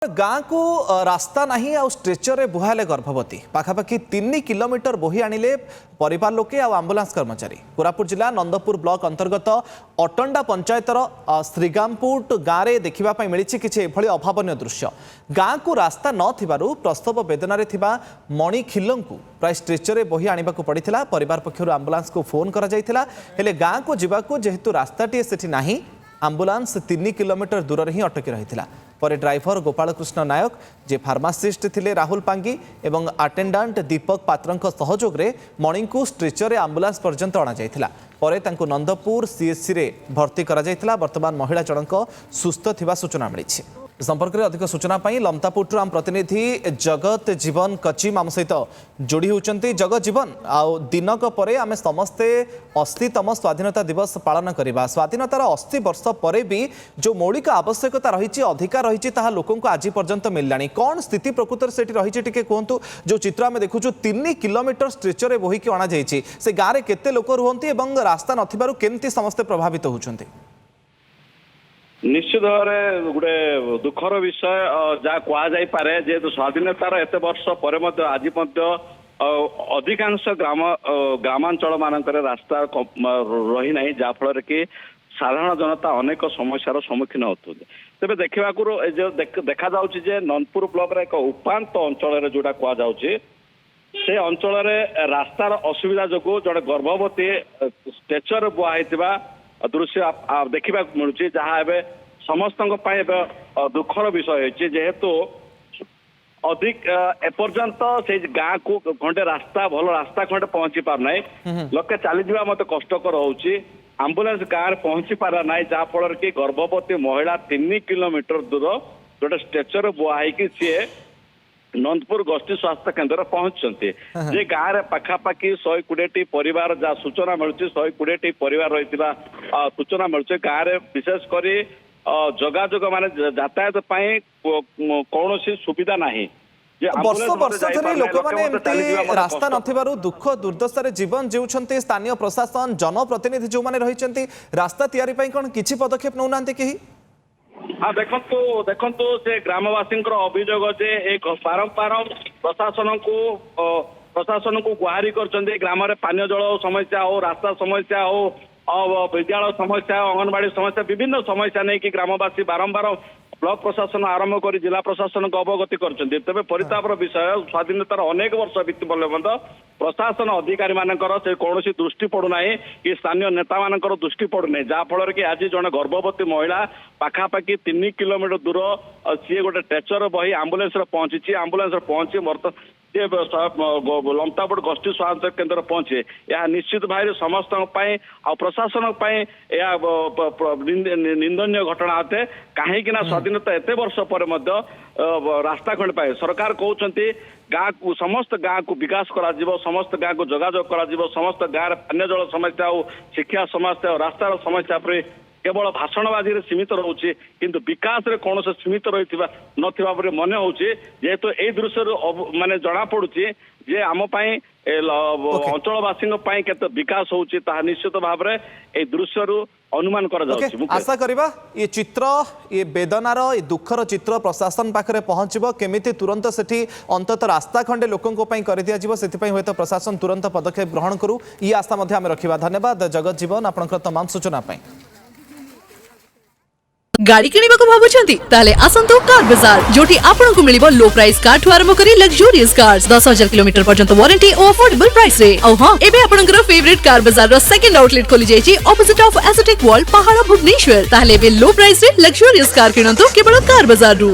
गाँ को रास्ता नहीं आ स्ट्रेचर बुहाले गर्भवती पाखापाखि 3 किलोमीटर बोही आनिले परिवार लोके आ आंबुलांस कर्मचारी। कोरापुट जिला नंदपुर ब्लॉक अंतर्गत अटंडा पंचायतर श्रीगामपुट गाँव में देखा मिली किसी एभली अभावन दृश्य। गाँ को रास्ता नथिबारु प्रसव वेदन मणि खिल्लू प्राय स्ट्रेचर बोही आने को पड़ा। परिवार पक्षर आंबुलांस को फोन कर गाँ को जीवाकू जेहेतु रास्ताटी सेठी नाही आंबुलांस 3 किलोमीटर दूर ही अटकी रही पर ड्राइवर गोपालकृष्ण नायक जे फार्मासिस्ट थिले राहुल पांगी एवं अटेंडेंट दीपक पात्र सहयोग में मणि को स्ट्रेचर आंबुलांस पर्यंत अणाई पर नंदपुर सीएचसी रे भर्ती करा। वर्तमान महिला जनक सुस्थ थिबा सूचना मिली। संपर्क में अधिक सूचना लमतापुर आम प्रतिनिधि जगत जीवन कचिम आम सहित जोड़ी होती। जगत जीवन आउ दिनक पर आम समस्ते 80तम स्वाधीनता दिवस पालन करवा। स्वाधीनतार 80 वर्ष पर भी जो मौलिक आवश्यकता रही अधिकार रही लोकों को आज पर्यंत मिललानी। कौन स्थिति प्रकृत से रही टे कहतु। जो चित्र आम देखु 3 किलोमीटर स्ट्रेचर बोहिकी अणा से गाँव में केते लोक रुहंती रास्ता नथिबारु केमती समस्ते प्रभावित होउछन्ती। निश्चित भाव में गोटे दुखर विषय जहाँ कहुपे जेहेतु स्वाधीनतार एत वर्ष पर आज अधिकांश ग्रामांचल मानक रास्ता रही ना जहाँफल कि साधारण जनता अनेक समस्यार सम्मुखीन होते। तेज देखा देखा नंदपुर ब्लॉक एक उपात अंचल जोटा कहुँ से अंचल रास्तार असुविधा जो जड़े गर्भवती स्ट्रेचर बुआई दृश्य देखा मिलूँ जहाँ एवं समस्त दुखर विषय जेहेतु अधिक एपर्यंत से गाँ को खंडे रास्ता भल रास्ता खंडे पहुंची पारना लोके चली जावा मत कष्टकर होची। आंबुलांस गाँव पहुंची पारा ना जहाँफल कि गर्भवती महिला 3 किलोमीटर दूर गोटे स्ट्रेचर बुआई सी नंदपुर गोष्ठी स्वास्थ्य केन्द्र पहुंचते जे गाँव में पाखापाखि 120 परिवार जहाँ सूचना मिलूँ 120 परिवार रही सूचना मिलूँ। गाँव में विशेषकर जोगाजोग मान यातायात कौन सुविधा नहीं। वर्ष वर्ष धरी लोक मैंने रास्ता नथिबारु दुख दुर्दशा जीवन जीउछन्ते। स्थानीय प्रशासन जनप्रतिनिधि जो मैंने रही रास्ता तैयारी कौन किसी पदक्षेप नौना कहीं। हाँ देखु से ग्रामवासी अभियोग जे एक बारंबार प्रशासन को गुहारी कर ग्राम में पानी जल समस्या हो रास्ता समस्या हो विद्यालय समस्या अंगनवाड़ी समस्या विभिन्न समस्या नहीं कि ग्रामवासी बारंबार ब्लॉक प्रशासन आरंभ कर जिला प्रशासन को अवगति करते। तेज परितापर विषय स्वाधीनतार अनेक वर्ष बीती पड़े प्रशासन अधिकारी मानकर से कौन दृष्टि पड़ूना कि स्थानीय नेता मानकर दृष्टि पड़ूना जहाँफल कि आज जड़े गर्भवती महिला पाखापाखि 3 किलोमीटर दूर सी गोटे स्ट्रेचर बही आंबुलांस पहुंची आंबुलांस पहुंची लमतापुर गोष्ठी स्वास्थ्य केन्द्र पहुंचे। यह निश्चित भाव समस्त प्रशासन निंदनीय घटना होते कहीं स्वाधीनता एत वर्ष पर रास्ता खंड पाए सरकार कहते गाँ को समस्त गाँ को विकास करा समस्त गाँ को जोगाजोग करा समस्त गाँव पानी जल समस्या हो शिक्षा समस्या रास्तार समस्या पर केवल भाषणबाजी सीमित रोचे किंतु विकास रे कौन से सीमित रही नथिबा मन होचे जेहेतु ए दृश्य माने जना पड़ुची जे आम अंचलवासी केते विकास होची ता निश्चित भाव में ए दृश्य अनुमान करा जाउची। आशा करिबा ये चित्र ये वेदनार ये दुखर चित्र प्रशासन पाखरे पहुंचबो केमिति तुरंत सेठी अंतत रास्ता खंडे लोकंको पई कर दिया जिवो सेति पई होय तो प्रशासन तुरंत पदक्षेप ग्रहण करू ये आशा मध्ये आमे रखिबा। धन्यवाद जगत जीवन आपनकर तमाम सूचना पई। गाड़ी किनिबाको भाबुछंती ताले आसंतो कार बाजार जोटी आपनको मिलिबो लो प्राइस कार ठु आरंभ करी लग्जरियस कार्स 10,000 किलोमीटर पर्यंत वारंटी और अफोर्डेबल प्राइस रे। औ हां एबे आपनकर फेवरेट कार बाजार रो सेकंड आउटलेट खोली जायछि ऑपोजिट ऑफ एस्थेटिक वॉल पहाड़ भुवनेश्वर। ताले एबे लो प्राइस रे लग्जरियस कार किनंतो केवल कार बाजार रु।